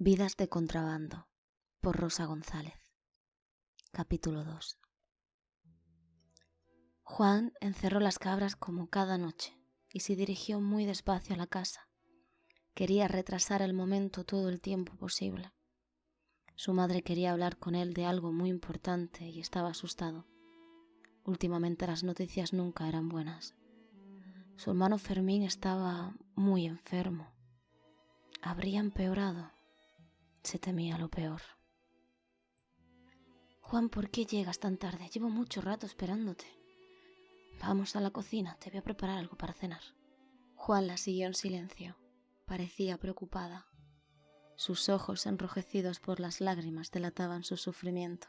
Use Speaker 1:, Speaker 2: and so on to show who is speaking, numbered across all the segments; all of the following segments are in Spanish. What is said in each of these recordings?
Speaker 1: Vidas de contrabando, por Rosa González. Capítulo 2. Juan encerró las cabras como cada noche y se dirigió muy despacio a la casa. Quería retrasar el momento todo el tiempo posible. Su madre quería hablar con él de algo muy importante y estaba asustado. Últimamente las noticias nunca eran buenas. Su hermano Fermín estaba muy enfermo. Habría empeorado. Se temía lo peor. Juan, ¿por qué llegas tan tarde? Llevo mucho rato esperándote. Vamos a la cocina, te voy a preparar algo para cenar. Juan la siguió en silencio. Parecía preocupada. Sus ojos enrojecidos por las lágrimas delataban su sufrimiento.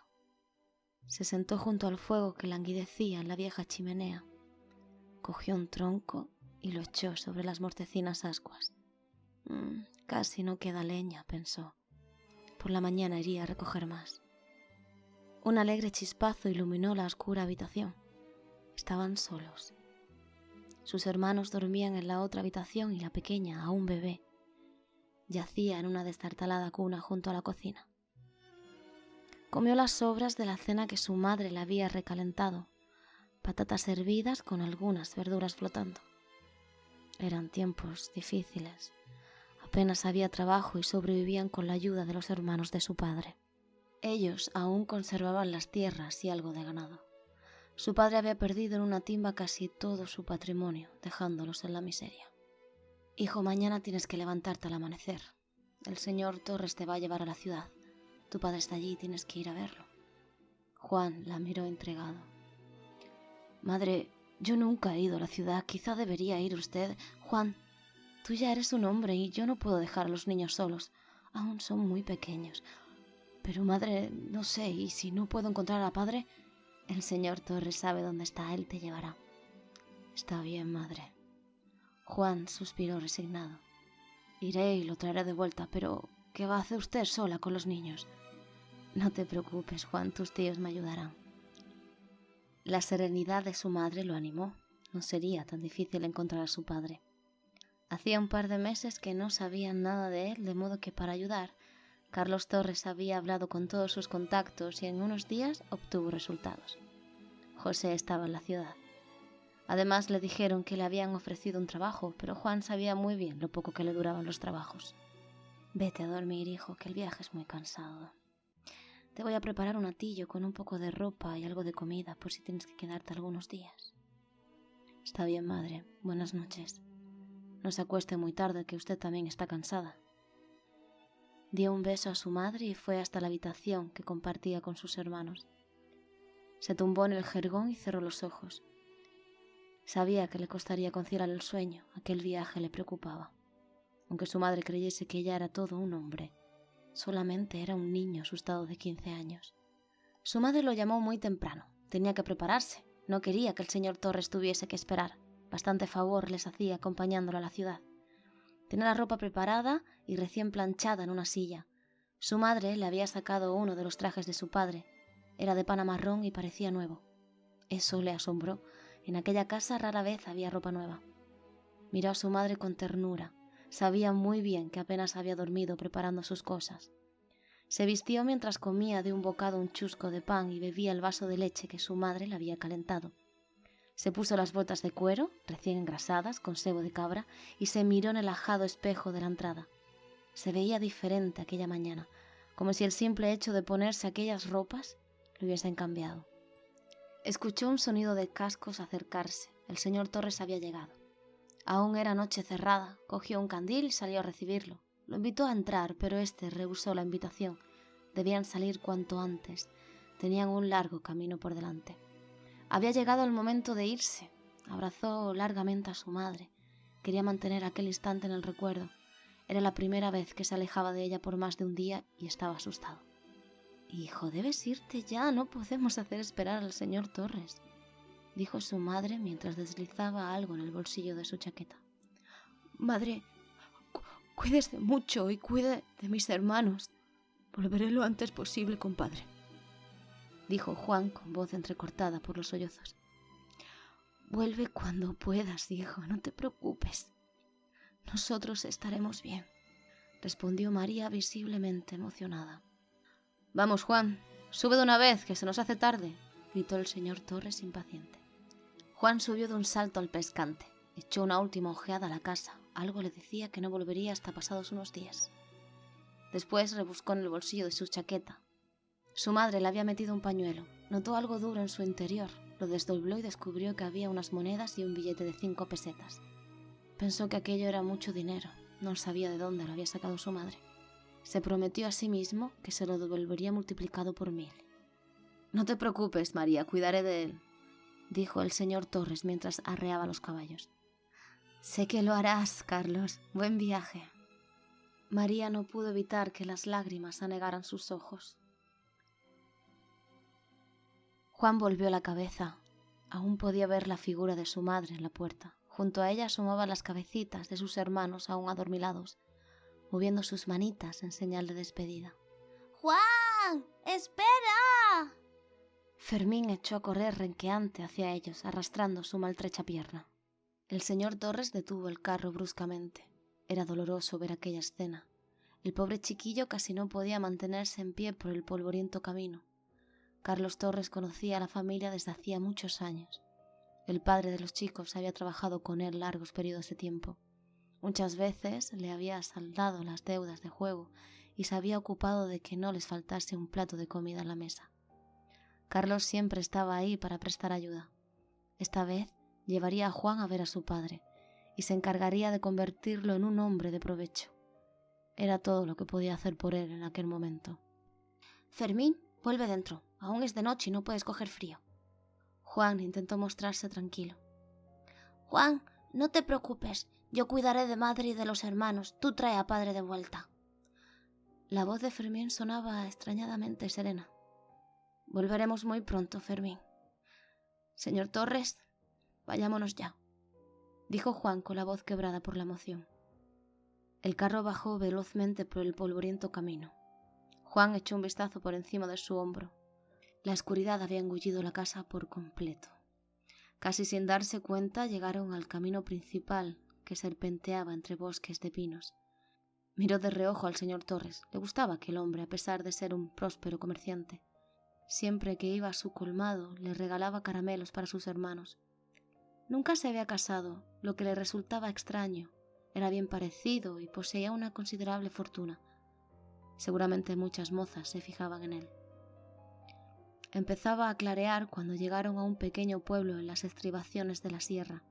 Speaker 1: Se sentó junto al fuego que languidecía en la vieja chimenea. Cogió un tronco y lo echó sobre las mortecinas ascuas. Casi no queda leña, pensó. Por la mañana iría a recoger más. Un alegre chispazo iluminó la oscura habitación. Estaban solos. Sus hermanos dormían en la otra habitación y la pequeña, aún bebé, yacía en una destartalada cuna junto a la cocina. Comió las sobras de la cena que su madre le había recalentado, patatas hervidas con algunas verduras flotando. Eran tiempos difíciles. Apenas había trabajo y sobrevivían con la ayuda de los hermanos de su padre. Ellos aún conservaban las tierras y algo de ganado. Su padre había perdido en una timba casi todo su patrimonio, dejándolos en la miseria. Hijo, mañana tienes que levantarte al amanecer. El señor Torres te va a llevar a la ciudad. Tu padre está allí y tienes que ir a verlo. Juan la miró intrigado. Madre, yo nunca he ido a la ciudad. Quizá debería ir usted. Juan, tú ya eres un hombre y yo no puedo dejar a los niños solos. Aún son muy pequeños. Pero madre, no sé, ¿y si no puedo encontrar a padre? El señor Torres sabe dónde está, él te llevará. Está bien, madre. Juan suspiró resignado. Iré y lo traeré de vuelta, pero ¿qué va a hacer usted sola con los niños? No te preocupes, Juan, tus tíos me ayudarán. La serenidad de su madre lo animó. No sería tan difícil encontrar a su padre. Hacía un par de meses que no sabían nada de él, de modo que para ayudar, Carlos Torres había hablado con todos sus contactos y en unos días obtuvo resultados. José estaba en la ciudad. Además le dijeron que le habían ofrecido un trabajo, pero Juan sabía muy bien lo poco que le duraban los trabajos. Vete a dormir, hijo, que el viaje es muy cansado. Te voy a preparar un atillo con un poco de ropa y algo de comida por si tienes que quedarte algunos días. Está bien, madre. Buenas noches. No se acueste muy tarde, que usted también está cansada. Dio un beso a su madre y fue hasta la habitación que compartía con sus hermanos. Se tumbó en el jergón y cerró los ojos. Sabía que le costaría conciliar el sueño, aquel viaje le preocupaba. Aunque su madre creyese que ella era todo un hombre, solamente era un niño asustado de 15 años. Su madre lo llamó muy temprano. Tenía que prepararse. No quería que el señor Torres tuviese que esperar. Bastante favor les hacía acompañándolo a la ciudad. Tenía la ropa preparada y recién planchada en una silla. Su madre le había sacado uno de los trajes de su padre. Era de pana marrón y parecía nuevo. Eso le asombró. En aquella casa rara vez había ropa nueva. Miró a su madre con ternura. Sabía muy bien que apenas había dormido preparando sus cosas. Se vistió mientras comía de un bocado un chusco de pan y bebía el vaso de leche que su madre le había calentado. Se puso las botas de cuero, recién engrasadas, con sebo de cabra, y se miró en el ajado espejo de la entrada. Se veía diferente aquella mañana, como si el simple hecho de ponerse aquellas ropas lo hubiesen cambiado. Escuchó un sonido de cascos acercarse. El señor Torres había llegado. Aún era noche cerrada. Cogió un candil y salió a recibirlo. Lo invitó a entrar, pero éste rehusó la invitación. Debían salir cuanto antes. Tenían un largo camino por delante. Había llegado el momento de irse. Abrazó largamente a su madre. Quería mantener aquel instante en el recuerdo. Era la primera vez que se alejaba de ella por más de un día y estaba asustado. «Hijo, debes irte ya, no podemos hacer esperar al señor Torres», dijo su madre mientras deslizaba algo en el bolsillo de su chaqueta. «Madre, cuídese mucho y cuide de mis hermanos. Volveré lo antes posible, compadre», dijo Juan con voz entrecortada por los sollozos. «Vuelve cuando puedas, hijo, no te preocupes. Nosotros estaremos bien. respondió María visiblemente emocionada. «Vamos, Juan, sube de una vez, que se nos hace tarde», gritó el señor Torres impaciente. Juan subió de un salto al pescante, echó una última ojeada a la casa. Algo le decía que no volvería hasta pasados unos días. Después rebuscó en el bolsillo de su chaqueta. Su madre le había metido un pañuelo. Notó algo duro en su interior, lo desdobló y descubrió que había unas monedas y un billete de 5 pesetas. Pensó que aquello era mucho dinero, no sabía de dónde lo había sacado su madre. Se prometió a sí mismo que se lo devolvería multiplicado por 1000. «No te preocupes, María, cuidaré de él», dijo el señor Torres mientras arreaba los caballos. «Sé que lo harás, Carlos. Buen viaje». María no pudo evitar que las lágrimas anegaran sus ojos. Juan volvió la cabeza. Aún podía ver la figura de su madre en la puerta. Junto a ella asomaban las cabecitas de sus hermanos aún adormilados, moviendo sus manitas en señal de despedida.
Speaker 2: ¡Juan! ¡Espera!
Speaker 1: Fermín echó a correr renqueante hacia ellos, arrastrando su maltrecha pierna. El señor Torres detuvo el carro bruscamente. Era doloroso ver aquella escena. El pobre chiquillo casi no podía mantenerse en pie por el polvoriento camino. Carlos Torres conocía a la familia desde hacía muchos años. El padre de los chicos había trabajado con él largos periodos de tiempo. Muchas veces le había saldado las deudas de juego y se había ocupado de que no les faltase un plato de comida en la mesa. Carlos siempre estaba ahí para prestar ayuda. Esta vez llevaría a Juan a ver a su padre y se encargaría de convertirlo en un hombre de provecho. Era todo lo que podía hacer por él en aquel momento.
Speaker 2: «Fermín, vuelve dentro. Aún es de noche y no puedes coger frío».
Speaker 1: Juan intentó mostrarse tranquilo.
Speaker 2: «Juan, no te preocupes. Yo cuidaré de madre y de los hermanos. Tú trae a padre de vuelta».
Speaker 1: La voz de Fermín sonaba extrañadamente serena. «Volveremos muy pronto, Fermín. Señor Torres, vayámonos ya», dijo Juan con la voz quebrada por la emoción. El carro bajó velozmente por el polvoriento camino. Juan echó un vistazo por encima de su hombro. La oscuridad había engullido la casa por completo. Casi sin darse cuenta llegaron al camino principal que serpenteaba entre bosques de pinos. Miró de reojo al señor Torres. Le gustaba aquel hombre, a pesar de ser un próspero comerciante. Siempre que iba a su colmado, le regalaba caramelos para sus hermanos. Nunca se había casado, lo que le resultaba extraño. Era bien parecido y poseía una considerable fortuna. Seguramente muchas mozas se fijaban en él. Empezaba a clarear cuando llegaron a un pequeño pueblo en las estribaciones de la sierra,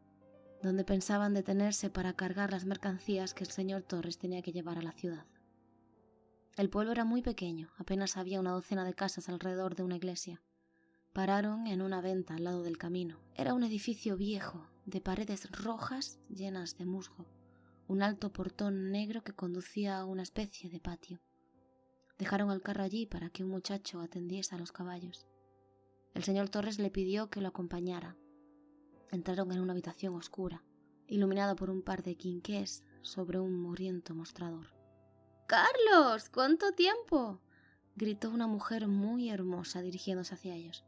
Speaker 1: donde pensaban detenerse para cargar las mercancías que el señor Torres tenía que llevar a la ciudad. El pueblo era muy pequeño, apenas había una docena de casas alrededor de una iglesia. Pararon en una venta al lado del camino. Era un edificio viejo, de paredes rojas llenas de musgo, un alto portón negro que conducía a una especie de patio. Dejaron el carro allí para que un muchacho atendiese a los caballos. El señor Torres le pidió que lo acompañara. Entraron en una habitación oscura, iluminada por un par de quinqués sobre un mugriento mostrador. «¡Carlos! ¿Cuánto tiempo!», gritó una mujer muy hermosa dirigiéndose hacia ellos.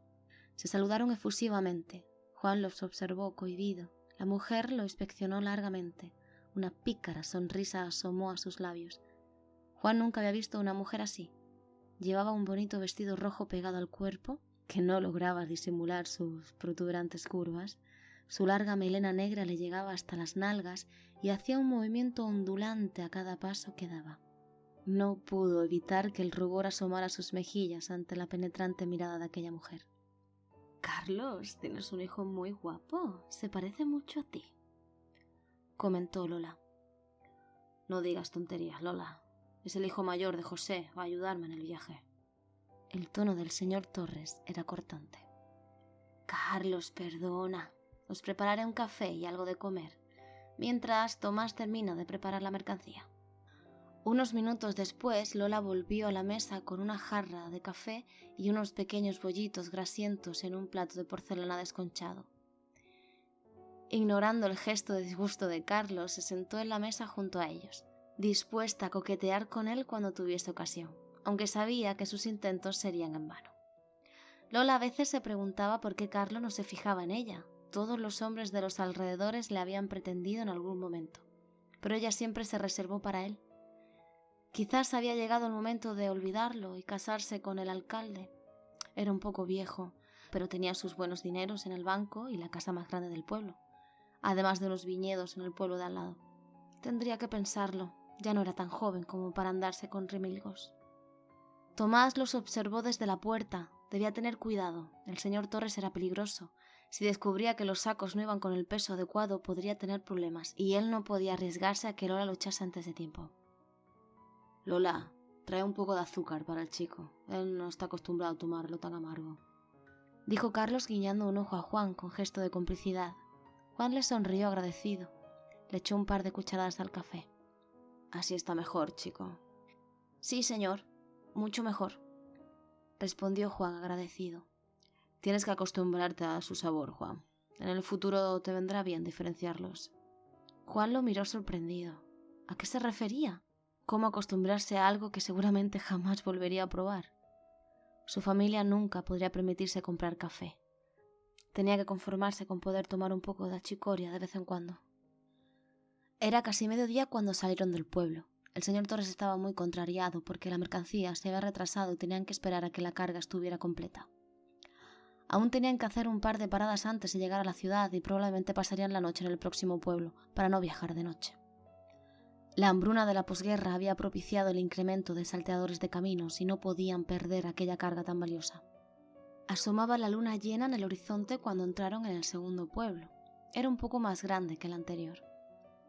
Speaker 1: Se saludaron efusivamente. Juan los observó cohibido. La mujer lo inspeccionó largamente. Una pícara sonrisa asomó a sus labios. Juan nunca había visto una mujer así. Llevaba un bonito vestido rojo pegado al cuerpo, que no lograba disimular sus protuberantes curvas. Su larga melena negra le llegaba hasta las nalgas y hacía un movimiento ondulante a cada paso que daba. No pudo evitar que el rubor asomara a sus mejillas ante la penetrante mirada de aquella mujer. «Carlos, tienes un hijo muy guapo. Se parece mucho a ti», comentó Lola. «No digas tonterías, Lola. Es el hijo mayor de José. Va a ayudarme en el viaje». El tono del señor Torres era cortante. «Carlos, perdona. Os prepararé un café y algo de comer, mientras Tomás termina de preparar la mercancía». Unos minutos después, Lola volvió a la mesa con una jarra de café y unos pequeños bollitos grasientos en un plato de porcelana desconchado. Ignorando el gesto de disgusto de Carlos, se sentó en la mesa junto a ellos, dispuesta a coquetear con él cuando tuviese ocasión, aunque sabía que sus intentos serían en vano. Lola a veces se preguntaba por qué Carlos no se fijaba en ella. Todos los hombres de los alrededores le habían pretendido en algún momento, pero ella siempre se reservó para él. Quizás había llegado el momento de olvidarlo y casarse con el alcalde. Era un poco viejo, pero tenía sus buenos dineros en el banco y la casa más grande del pueblo, además de unos viñedos en el pueblo de al lado. Tendría que pensarlo, ya no era tan joven como para andarse con remilgos. Tomás los observó desde la puerta. Debía tener cuidado, el señor Torres era peligroso. Si descubría que los sacos no iban con el peso adecuado, podría tener problemas, y él no podía arriesgarse a que Lola lo echase antes de tiempo. Lola, trae un poco de azúcar para el chico. Él no está acostumbrado a tomarlo tan amargo, dijo Carlos guiñando un ojo a Juan con gesto de complicidad. Juan le sonrió agradecido. Le echó un par de cucharadas al café. Así está mejor, chico. Sí, señor, mucho mejor, respondió Juan agradecido. Tienes que acostumbrarte a su sabor, Juan. En el futuro te vendrá bien diferenciarlos. Juan lo miró sorprendido. ¿A qué se refería? ¿Cómo acostumbrarse a algo que seguramente jamás volvería a probar? Su familia nunca podría permitirse comprar café. Tenía que conformarse con poder tomar un poco de achicoria de vez en cuando. Era casi mediodía cuando salieron del pueblo. El señor Torres estaba muy contrariado porque la mercancía se había retrasado y tenían que esperar a que la carga estuviera completa. Aún tenían que hacer un par de paradas antes de llegar a la ciudad y probablemente pasarían la noche en el próximo pueblo para no viajar de noche. La hambruna de la posguerra había propiciado el incremento de salteadores de caminos y no podían perder aquella carga tan valiosa. Asomaba la luna llena en el horizonte cuando entraron en el segundo pueblo. Era un poco más grande que el anterior.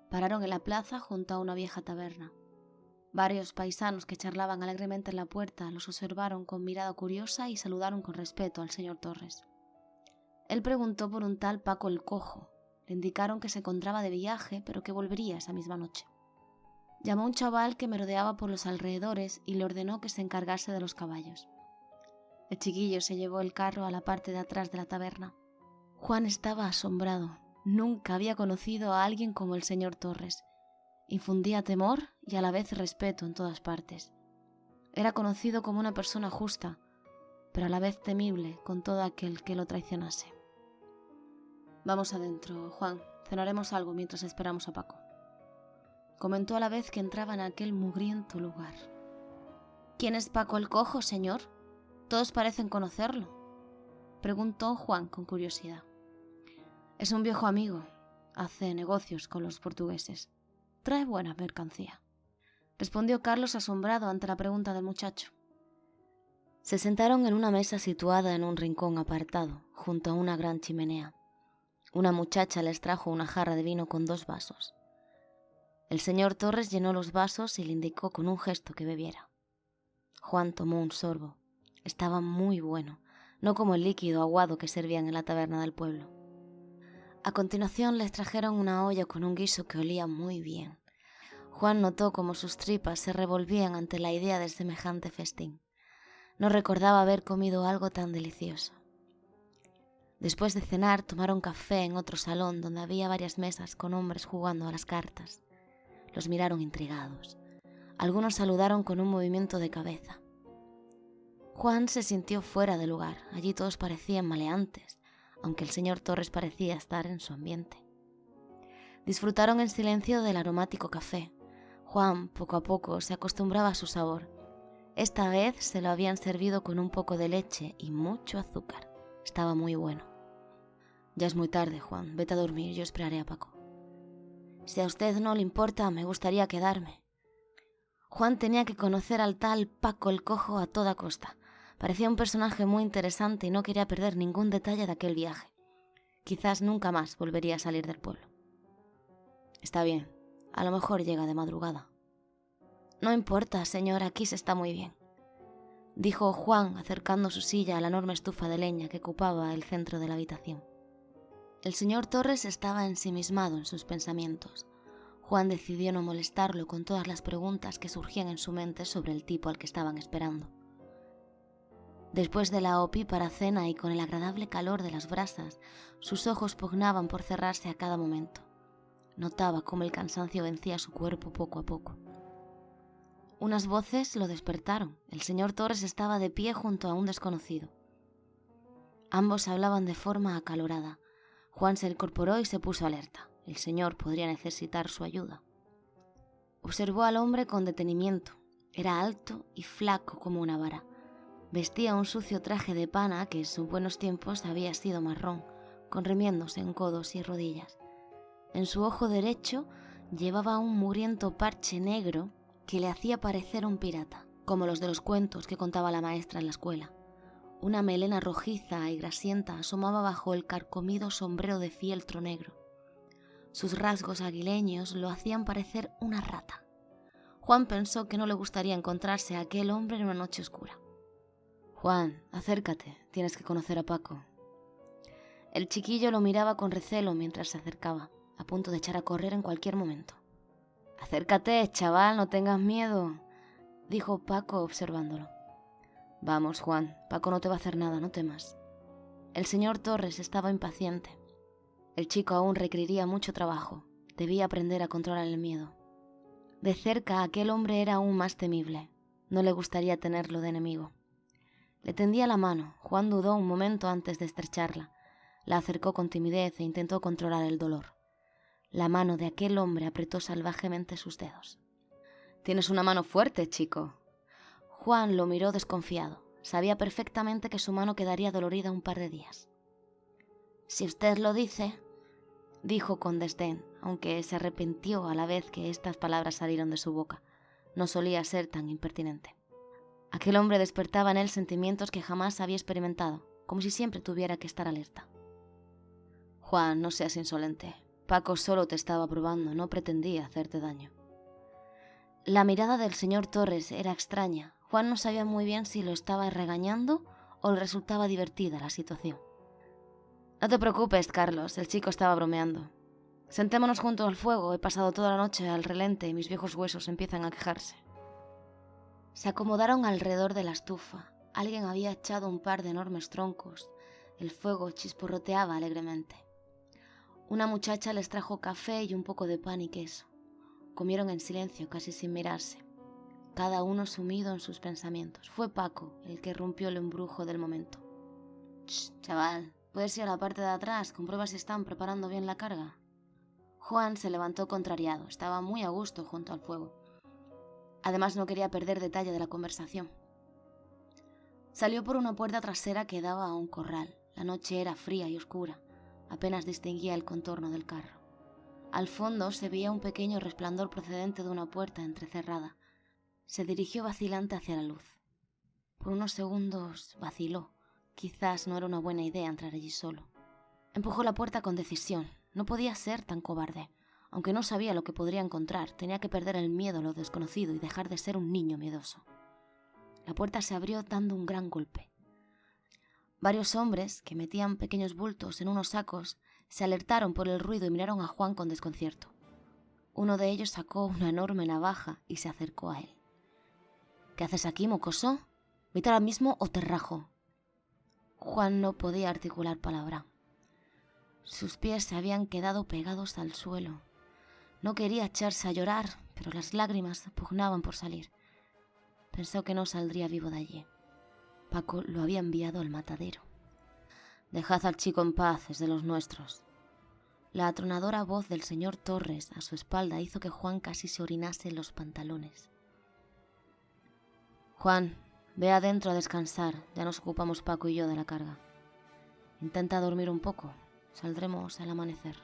Speaker 1: Pararon en la plaza junto a una vieja taberna. Varios paisanos que charlaban alegremente en la puerta los observaron con mirada curiosa y saludaron con respeto al señor Torres. Él preguntó por un tal Paco el Cojo. Le indicaron que se encontraba de viaje, pero que volvería esa misma noche. Llamó a un chaval que merodeaba por los alrededores y le ordenó que se encargase de los caballos. El chiquillo se llevó el carro a la parte de atrás de la taberna. Juan estaba asombrado. Nunca había conocido a alguien como el señor Torres. Infundía temor y a la vez respeto en todas partes. Era conocido como una persona justa, pero a la vez temible con todo aquel que lo traicionase. Vamos adentro, Juan. Cenaremos algo mientras esperamos a Paco, comentó a la vez que entraba en aquel mugriento lugar.
Speaker 2: ¿Quién es Paco el Cojo, señor? Todos parecen conocerlo,
Speaker 1: preguntó Juan con curiosidad. Es un viejo amigo. Hace negocios con los portugueses. Trae buena mercancía, respondió Carlos asombrado ante la pregunta del muchacho. Se sentaron en una mesa situada en un rincón apartado, junto a una gran chimenea. Una muchacha les trajo una jarra de vino con 2 vasos. El señor Torres llenó los vasos y le indicó con un gesto que bebiera. Juan tomó un sorbo. Estaba muy bueno, no como el líquido aguado que servían en la taberna del pueblo. A continuación les trajeron una olla con un guiso que olía muy bien. Juan notó cómo sus tripas se revolvían ante la idea de semejante festín. No recordaba haber comido algo tan delicioso. Después de cenar tomaron café en otro salón donde había varias mesas con hombres jugando a las cartas. Los miraron intrigados. Algunos saludaron con un movimiento de cabeza. Juan se sintió fuera de lugar. Allí todos parecían maleantes, aunque el señor Torres parecía estar en su ambiente. Disfrutaron en silencio del aromático café. Juan, poco a poco, se acostumbraba a su sabor. Esta vez se lo habían servido con un poco de leche y mucho azúcar. Estaba muy bueno. Ya es muy tarde, Juan. Vete a dormir, yo esperaré a Paco.
Speaker 2: Si a usted no le importa, me gustaría quedarme.
Speaker 1: Juan tenía que conocer al tal Paco el Cojo a toda costa. Parecía un personaje muy interesante y no quería perder ningún detalle de aquel viaje. Quizás nunca más volvería a salir del pueblo. Está bien, a lo mejor llega de madrugada.
Speaker 2: No importa, señor, aquí se está muy bien,
Speaker 1: dijo Juan acercando su silla a la enorme estufa de leña que ocupaba el centro de la habitación. El señor Torres estaba ensimismado en sus pensamientos. Juan decidió no molestarlo con todas las preguntas que surgían en su mente sobre el tipo al que estaban esperando. Después de la opípara cena y con el agradable calor de las brasas, sus ojos pugnaban por cerrarse a cada momento. Notaba cómo el cansancio vencía su cuerpo poco a poco. Unas voces lo despertaron. El señor Torres estaba de pie junto a un desconocido. Ambos hablaban de forma acalorada. Juan se incorporó y se puso alerta. El señor podría necesitar su ayuda. Observó al hombre con detenimiento. Era alto y flaco como una vara. Vestía un sucio traje de pana que en sus buenos tiempos había sido marrón, con remiendos en codos y rodillas. En su ojo derecho llevaba un mugriento parche negro que le hacía parecer un pirata, como los de los cuentos que contaba la maestra en la escuela. Una melena rojiza y grasienta asomaba bajo el carcomido sombrero de fieltro negro. Sus rasgos aguileños lo hacían parecer una rata. Juan pensó que no le gustaría encontrarse a aquel hombre en una noche oscura. «Juan, acércate, tienes que conocer a Paco». El chiquillo lo miraba con recelo mientras se acercaba, a punto de echar a correr en cualquier momento. «Acércate, chaval, no tengas miedo», dijo Paco observándolo. «Vamos, Juan, Paco no te va a hacer nada, no temas». El señor Torres estaba impaciente. El chico aún requeriría mucho trabajo, debía aprender a controlar el miedo. De cerca aquel hombre era aún más temible, no le gustaría tenerlo de enemigo. Le tendía la mano. Juan dudó un momento antes de estrecharla. La acercó con timidez e intentó controlar el dolor. La mano de aquel hombre apretó salvajemente sus dedos. «Tienes una mano fuerte, chico». Juan lo miró desconfiado. Sabía perfectamente que su mano quedaría dolorida un par de días.
Speaker 2: «Si usted lo dice»,
Speaker 1: dijo con desdén, aunque se arrepintió a la vez que estas palabras salieron de su boca. No solía ser tan impertinente. Aquel hombre despertaba en él sentimientos que jamás había experimentado, como si siempre tuviera que estar alerta. «Juan, no seas insolente. Paco solo te estaba probando, no pretendía hacerte daño». La mirada del señor Torres era extraña. Juan no sabía muy bien si lo estaba regañando o le resultaba divertida la situación. «No te preocupes, Carlos, el chico estaba bromeando. Sentémonos junto al fuego, he pasado toda la noche al relente y mis viejos huesos empiezan a quejarse». Se acomodaron alrededor de la estufa. Alguien había echado un par de enormes troncos. El fuego chisporroteaba alegremente. Una muchacha les trajo café y un poco de pan y queso. Comieron en silencio, casi sin mirarse, cada uno sumido en sus pensamientos. Fue Paco el que rompió el embrujo del momento. «Shh, chaval, ¿puedes ir a la parte de atrás? Comprueba si están preparando bien la carga». Juan se levantó contrariado. Estaba muy a gusto junto al fuego. Además, no quería perder detalle de la conversación. Salió por una puerta trasera que daba a un corral. La noche era fría y oscura. Apenas distinguía el contorno del carro. Al fondo se veía un pequeño resplandor procedente de una puerta entrecerrada. Se dirigió vacilante hacia la luz. Por unos segundos vaciló. Quizás no era una buena idea entrar allí solo. Empujó la puerta con decisión. No podía ser tan cobarde. Aunque no sabía lo que podría encontrar, tenía que perder el miedo a lo desconocido y dejar de ser un niño miedoso. La puerta se abrió dando un gran golpe. Varios hombres, que metían pequeños bultos en unos sacos, se alertaron por el ruido y miraron a Juan con desconcierto. Uno de ellos sacó una enorme navaja y se acercó a él. «¿Qué haces aquí, mocoso? Vete ahora mismo o te rajo». Juan no podía articular palabra. Sus pies se habían quedado pegados al suelo. No quería echarse a llorar, pero las lágrimas pugnaban por salir. Pensó que no saldría vivo de allí. Paco lo había enviado al matadero. «Dejad al chico en paz, es de los nuestros». La atronadora voz del señor Torres a su espalda hizo que Juan casi se orinase en los pantalones. «Juan, ve adentro a descansar, ya nos ocupamos Paco y yo de la carga. Intenta dormir un poco, saldremos al amanecer».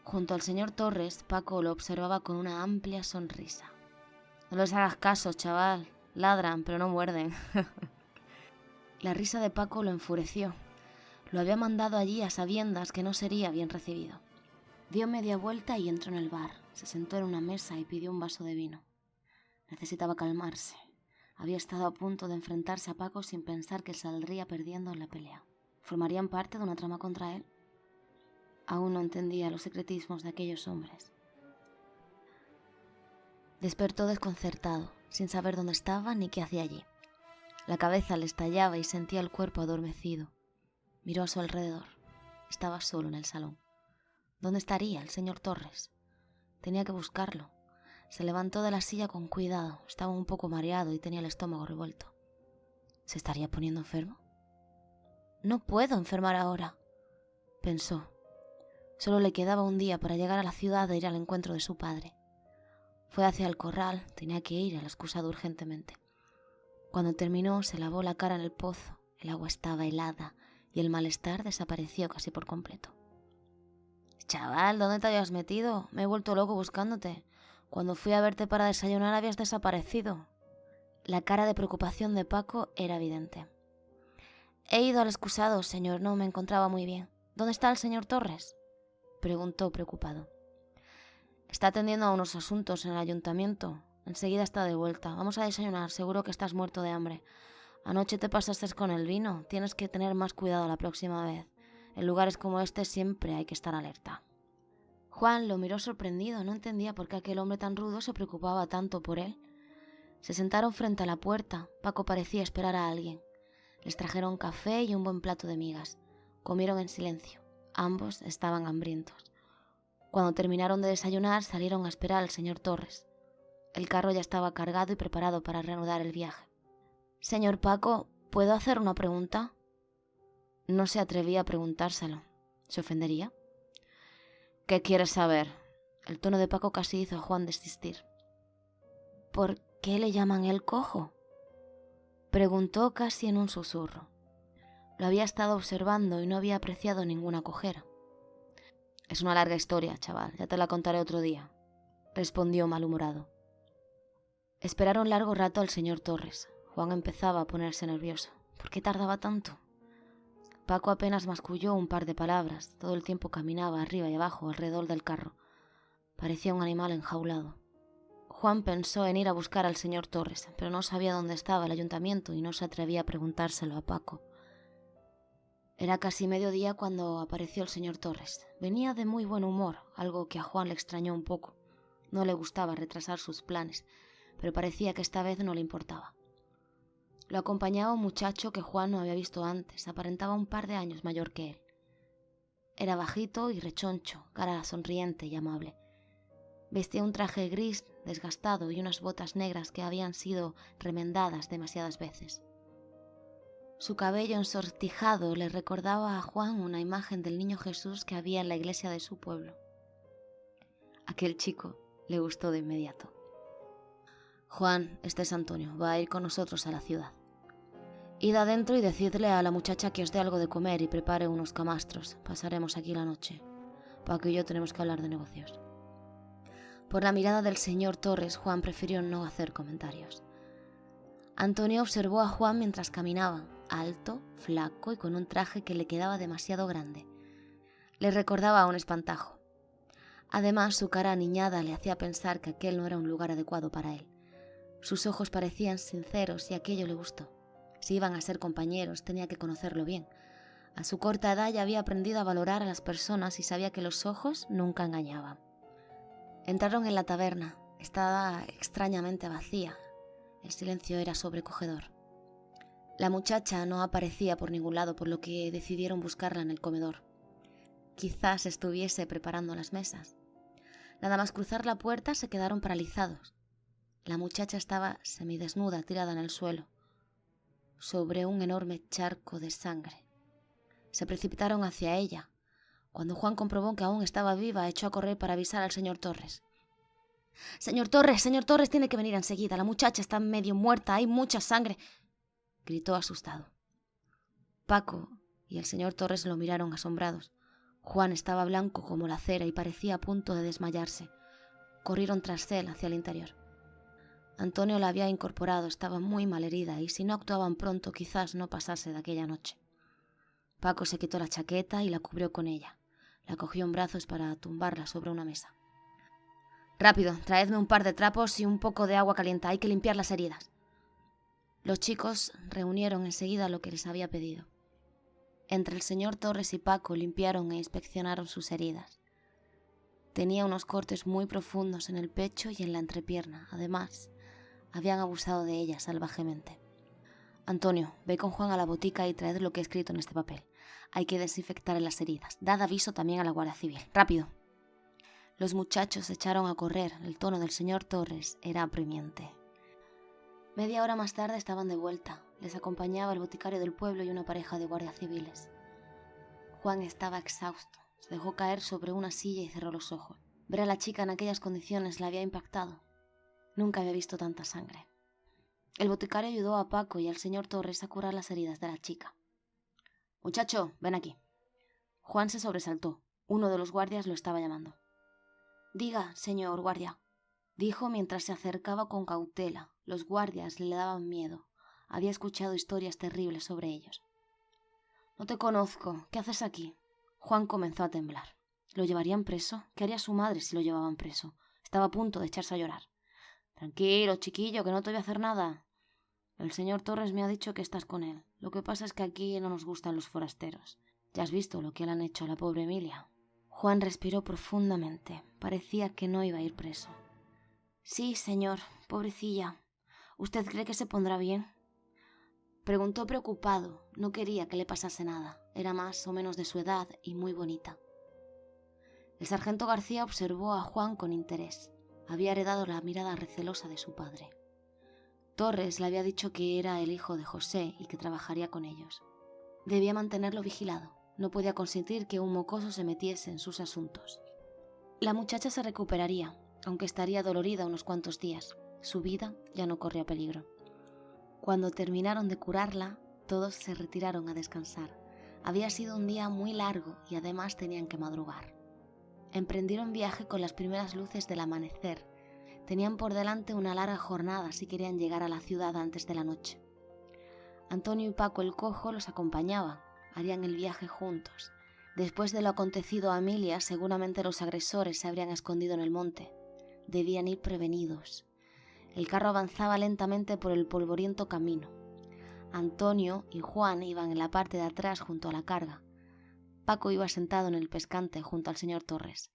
Speaker 1: Junto al señor Torres, Paco lo observaba con una amplia sonrisa. «No les hagas caso, chaval. Ladran, pero no muerden». La risa de Paco lo enfureció. Lo había mandado allí a sabiendas que no sería bien recibido. Dio media vuelta y entró en el bar. Se sentó en una mesa y pidió un vaso de vino. Necesitaba calmarse. Había estado a punto de enfrentarse a Paco sin pensar que saldría perdiendo en la pelea. ¿Formarían parte de una trama contra él? Aún no entendía los secretismos de aquellos hombres. Despertó desconcertado, sin saber dónde estaba ni qué hacía allí. La cabeza le estallaba y sentía el cuerpo adormecido. Miró a su alrededor. Estaba solo en el salón. ¿Dónde estaría el señor Torres? Tenía que buscarlo. Se levantó de la silla con cuidado. Estaba un poco mareado y tenía el estómago revuelto. ¿Se estaría poniendo enfermo? «No puedo enfermar ahora», pensó. Solo le quedaba un día para llegar a la ciudad e ir al encuentro de su padre. Fue hacia el corral, tenía que ir al excusado urgentemente. Cuando terminó, se lavó la cara en el pozo. El agua estaba helada y el malestar desapareció casi por completo. «Chaval, ¿dónde te habías metido? Me he vuelto loco buscándote. Cuando fui a verte para desayunar habías desaparecido». La cara de preocupación de Paco era evidente. «He ido al excusado, señor, no me encontraba muy bien. ¿Dónde está el señor Torres?», preguntó preocupado. «Está atendiendo a unos asuntos en el ayuntamiento. Enseguida está de vuelta. Vamos a desayunar, seguro que estás muerto de hambre. Anoche te pasaste con el vino. Tienes que tener más cuidado la próxima vez. En lugares como este siempre hay que estar alerta». Juan lo miró sorprendido. No entendía por qué aquel hombre tan rudo se preocupaba tanto por él. Se sentaron frente a la puerta. Paco parecía esperar a alguien. Les trajeron café y un buen plato de migas. Comieron en silencio. Ambos estaban hambrientos. Cuando terminaron de desayunar, salieron a esperar al señor Torres. El carro ya estaba cargado y preparado para reanudar el viaje. «Señor Paco, ¿puedo hacer una pregunta?». No se atrevía a preguntárselo. ¿Se ofendería? «¿Qué quieres saber?». El tono de Paco casi hizo a Juan desistir. «¿Por qué le llaman el cojo?», preguntó casi en un susurro. Lo había estado observando y no había apreciado ninguna cojera. «Es una larga historia, chaval, ya te la contaré otro día», respondió malhumorado. Esperaron largo rato al señor Torres. Juan empezaba a ponerse nervioso. ¿Por qué tardaba tanto? Paco apenas masculló un par de palabras. Todo el tiempo caminaba arriba y abajo alrededor del carro. Parecía un animal enjaulado. Juan pensó en ir a buscar al señor Torres, pero no sabía dónde estaba el ayuntamiento y no se atrevía a preguntárselo a Paco. Era casi mediodía cuando apareció el señor Torres. Venía de muy buen humor, algo que a Juan le extrañó un poco. No le gustaba retrasar sus planes, pero parecía que esta vez no le importaba. Lo acompañaba un muchacho que Juan no había visto antes. Aparentaba un par de años mayor que él. Era bajito y rechoncho, cara sonriente y amable. Vestía un traje gris desgastado y unas botas negras que habían sido remendadas demasiadas veces. Su cabello ensortijado le recordaba a Juan una imagen del niño Jesús que había en la iglesia de su pueblo. Aquel chico le gustó de inmediato. «Juan, este es Antonio, va a ir con nosotros a la ciudad. Id adentro y decidle a la muchacha que os dé algo de comer y prepare unos camastros. Pasaremos aquí la noche. Paco y yo tenemos que hablar de negocios». Por la mirada del señor Torres, Juan prefirió no hacer comentarios. Antonio observó a Juan mientras caminaba, alto, flaco y con un traje que le quedaba demasiado grande. Le recordaba a un espantajo. Además, su cara aniñada le hacía pensar que aquel no era un lugar adecuado para él. Sus ojos parecían sinceros y aquello le gustó. Si iban a ser compañeros, tenía que conocerlo bien. A su corta edad ya había aprendido a valorar a las personas y sabía que los ojos nunca engañaban. Entraron en la taberna. Estaba extrañamente vacía. El silencio era sobrecogedor. La muchacha no aparecía por ningún lado, por lo que decidieron buscarla en el comedor. Quizás estuviese preparando las mesas. Nada más cruzar la puerta se quedaron paralizados. La muchacha estaba semidesnuda, tirada en el suelo, sobre un enorme charco de sangre. Se precipitaron hacia ella. Cuando Juan comprobó que aún estaba viva, echó a correr para avisar al señor Torres. Señor Torres, tiene que venir enseguida. La muchacha está medio muerta, hay mucha sangre», gritó asustado. Paco y el señor Torres lo miraron asombrados. Juan estaba blanco como la cera y parecía a punto de desmayarse. Corrieron tras él hacia el interior. Antonio la había incorporado, estaba muy malherida y si no actuaban pronto quizás no pasase de aquella noche. Paco se quitó la chaqueta y la cubrió con ella. La cogió en brazos para tumbarla sobre una mesa. «Rápido, traedme un par de trapos y un poco de agua caliente, hay que limpiar las heridas». Los chicos reunieron enseguida lo que les había pedido. Entre el señor Torres y Paco limpiaron e inspeccionaron sus heridas. Tenía unos cortes muy profundos en el pecho y en la entrepierna. Además, habían abusado de ella salvajemente. «Antonio, ve con Juan a la botica y traed lo que he escrito en este papel. Hay que desinfectar las heridas. Dad aviso también a la Guardia Civil. ¡Rápido!». Los muchachos se echaron a correr. El tono del señor Torres era apremiante. Media hora más tarde estaban de vuelta. Les acompañaba el boticario del pueblo y una pareja de guardias civiles. Juan estaba exhausto. Se dejó caer sobre una silla y cerró los ojos. Ver a la chica en aquellas condiciones le había impactado. Nunca había visto tanta sangre. El boticario ayudó a Paco y al señor Torres a curar las heridas de la chica. «Muchacho, ven aquí». Juan se sobresaltó. Uno de los guardias lo estaba llamando.
Speaker 2: «Diga, señor guardia»,
Speaker 1: dijo mientras se acercaba con cautela. Los guardias le daban miedo. Había escuchado historias terribles sobre ellos. «No te conozco. ¿Qué haces aquí?» Juan comenzó a temblar. ¿Lo llevarían preso? ¿Qué haría su madre si lo llevaban preso? Estaba a punto de echarse a llorar. «Tranquilo, chiquillo, que no te voy a hacer nada. El señor Torres me ha dicho que estás con él. Lo que pasa es que aquí no nos gustan los forasteros. Ya has visto lo que le han hecho a la pobre Emilia». Juan respiró profundamente. Parecía que no iba a ir preso.
Speaker 2: «Sí, señor, pobrecilla. ¿Usted cree que se pondrá bien?»,
Speaker 1: preguntó preocupado. No quería que le pasase nada. Era más o menos de su edad y muy bonita. El sargento García observó a Juan con interés. Había heredado la mirada recelosa de su padre. Torres le había dicho que era el hijo de José y que trabajaría con ellos. Debía mantenerlo vigilado. No podía consentir que un mocoso se metiese en sus asuntos. La muchacha se recuperaría, aunque estaría dolorida unos cuantos días. Su vida ya no corría peligro. Cuando terminaron de curarla, todos se retiraron a descansar. Había sido un día muy largo y además tenían que madrugar. Emprendieron viaje con las primeras luces del amanecer. Tenían por delante una larga jornada si querían llegar a la ciudad antes de la noche. Antonio y Paco el Cojo los acompañaban. Harían el viaje juntos. Después de lo acontecido a Emilia, seguramente los agresores se habrían escondido en el monte. Debían ir prevenidos. El carro avanzaba lentamente por el polvoriento camino. Antonio y Juan iban en la parte de atrás junto a la carga. Paco iba sentado en el pescante junto al señor Torres.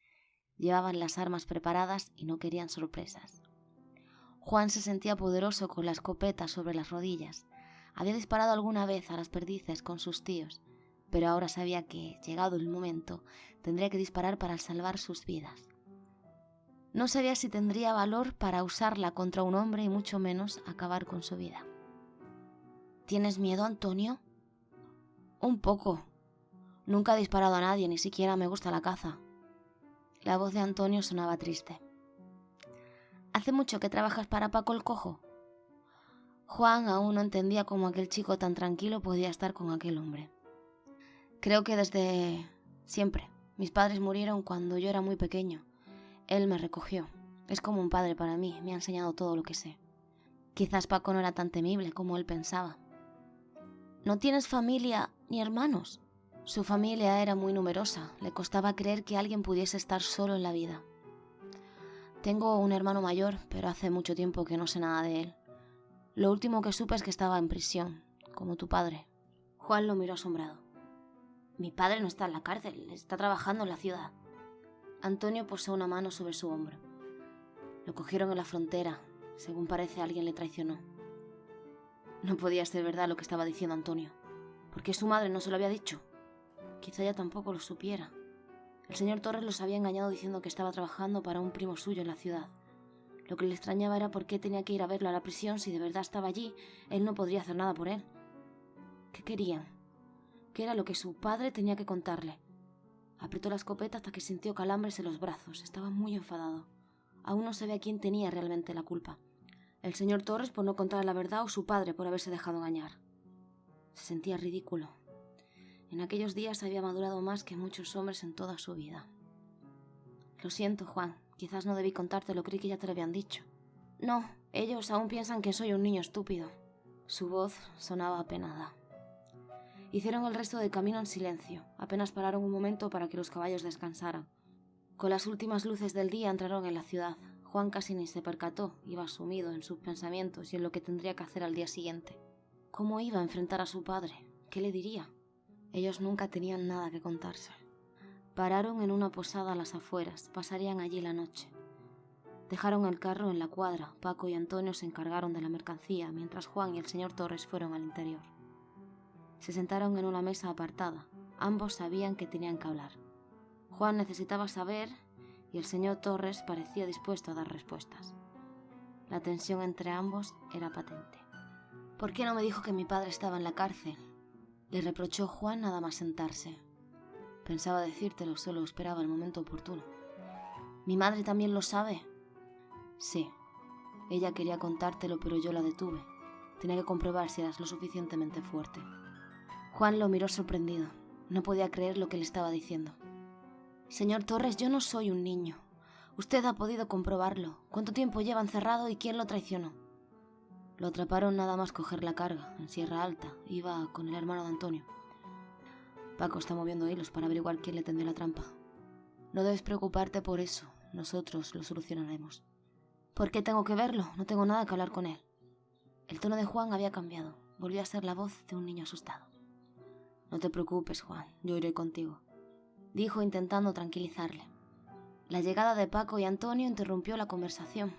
Speaker 1: Llevaban las armas preparadas y no querían sorpresas. Juan se sentía poderoso con la escopeta sobre las rodillas. Había disparado alguna vez a las perdices con sus tíos, pero ahora sabía que, llegado el momento, tendría que disparar para salvar sus vidas. No sabía si tendría valor para usarla contra un hombre y mucho menos acabar con su vida.
Speaker 2: ¿Tienes miedo, Antonio?
Speaker 1: Un poco. Nunca he disparado a nadie, ni siquiera me gusta la caza. La voz de Antonio sonaba triste.
Speaker 2: ¿Hace mucho que trabajas para Paco el Cojo?
Speaker 1: Juan aún no entendía cómo aquel chico tan tranquilo podía estar con aquel hombre. Creo que desde siempre. Mis padres murieron cuando yo era muy pequeño. Él me recogió. Es como un padre para mí, me ha enseñado todo lo que sé. Quizás Paco no era tan temible como él pensaba.
Speaker 2: ¿No tienes familia ni hermanos?
Speaker 1: Su familia era muy numerosa, le costaba creer que alguien pudiese estar solo en la vida. Tengo un hermano mayor, pero hace mucho tiempo que no sé nada de él. Lo último que supe es que estaba en prisión, como tu padre. Juan lo miró asombrado.
Speaker 2: Mi padre no está en la cárcel, está trabajando en la ciudad.
Speaker 1: Antonio posó una mano sobre su hombro. Lo cogieron en la frontera. Según parece, alguien le traicionó. No podía ser verdad lo que estaba diciendo Antonio. ¿Por qué su madre no se lo había dicho? Quizá ella tampoco lo supiera. El señor Torres los había engañado diciendo que estaba trabajando para un primo suyo en la ciudad. Lo que le extrañaba era por qué tenía que ir a verlo a la prisión si de verdad estaba allí. Él no podría hacer nada por él. ¿Qué querían? ¿Qué era lo que su padre tenía que contarle? Apretó la escopeta hasta que sintió calambres en los brazos. Estaba muy enfadado. Aún no sabía quién tenía realmente la culpa. El señor Torres por no contar la verdad o su padre por haberse dejado engañar. Se sentía ridículo. En aquellos días había madurado más que muchos hombres en toda su vida. Lo siento, Juan. Quizás no debí contártelo, creí que ya te lo habían dicho.
Speaker 2: No, ellos aún piensan que soy un niño estúpido.
Speaker 1: Su voz sonaba apenada. Hicieron el resto del camino en silencio. Apenas pararon un momento para que los caballos descansaran. Con las últimas luces del día entraron en la ciudad. Juan casi ni se percató, iba sumido en sus pensamientos y en lo que tendría que hacer al día siguiente. ¿Cómo iba a enfrentar a su padre? ¿Qué le diría? Ellos nunca tenían nada que contarse. Pararon en una posada a las afueras, pasarían allí la noche. Dejaron el carro en la cuadra. Paco y Antonio se encargaron de la mercancía, mientras Juan y el señor Torres fueron al interior. Se sentaron en una mesa apartada. Ambos sabían que tenían que hablar. Juan necesitaba saber y el señor Torres parecía dispuesto a dar respuestas. La tensión entre ambos era patente. ¿Por qué no me dijo que mi padre estaba en la cárcel?, le reprochó Juan nada más sentarse. Pensaba decírtelo, solo esperaba el momento oportuno.
Speaker 2: ¿Mi madre también lo sabe?
Speaker 1: Sí. Ella quería contártelo, pero yo la detuve. Tenía que comprobar si eras lo suficientemente fuerte. Juan lo miró sorprendido. No podía creer lo que le estaba diciendo. Señor Torres, yo no soy un niño. Usted ha podido comprobarlo. ¿Cuánto tiempo lleva encerrado y quién lo traicionó? Lo atraparon nada más coger la carga, en Sierra Alta. Iba con el hermano de Antonio. Paco está moviendo hilos para averiguar quién le tendió la trampa. No debes preocuparte por eso. Nosotros lo solucionaremos. ¿Por qué tengo que verlo? No tengo nada que hablar con él. El tono de Juan había cambiado. Volvió a ser la voz de un niño asustado. No te preocupes, Juan. Yo iré contigo, dijo intentando tranquilizarle. La llegada de Paco y Antonio interrumpió la conversación.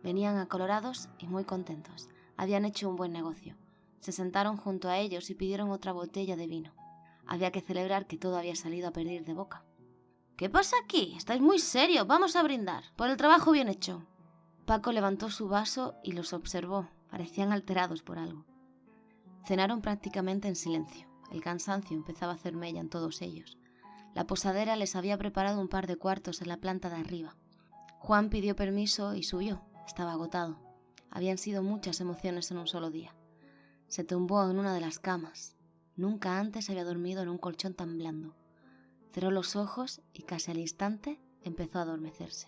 Speaker 1: Venían acolorados y muy contentos. Habían hecho un buen negocio. Se sentaron junto a ellos y pidieron otra botella de vino. Había que celebrar que todo había salido a pedir de boca. ¿Qué pasa aquí? Estáis muy serios. Vamos a brindar por el trabajo bien hecho. Paco levantó su vaso y los observó. Parecían alterados por algo. Cenaron prácticamente en silencio. El cansancio empezaba a hacer mella en todos ellos. La posadera les había preparado un par de cuartos en la planta de arriba. Juan pidió permiso y subió. Estaba agotado. Habían sido muchas emociones en un solo día. Se tumbó en una de las camas. Nunca antes había dormido en un colchón tan blando. Cerró los ojos y casi al instante empezó a adormecerse.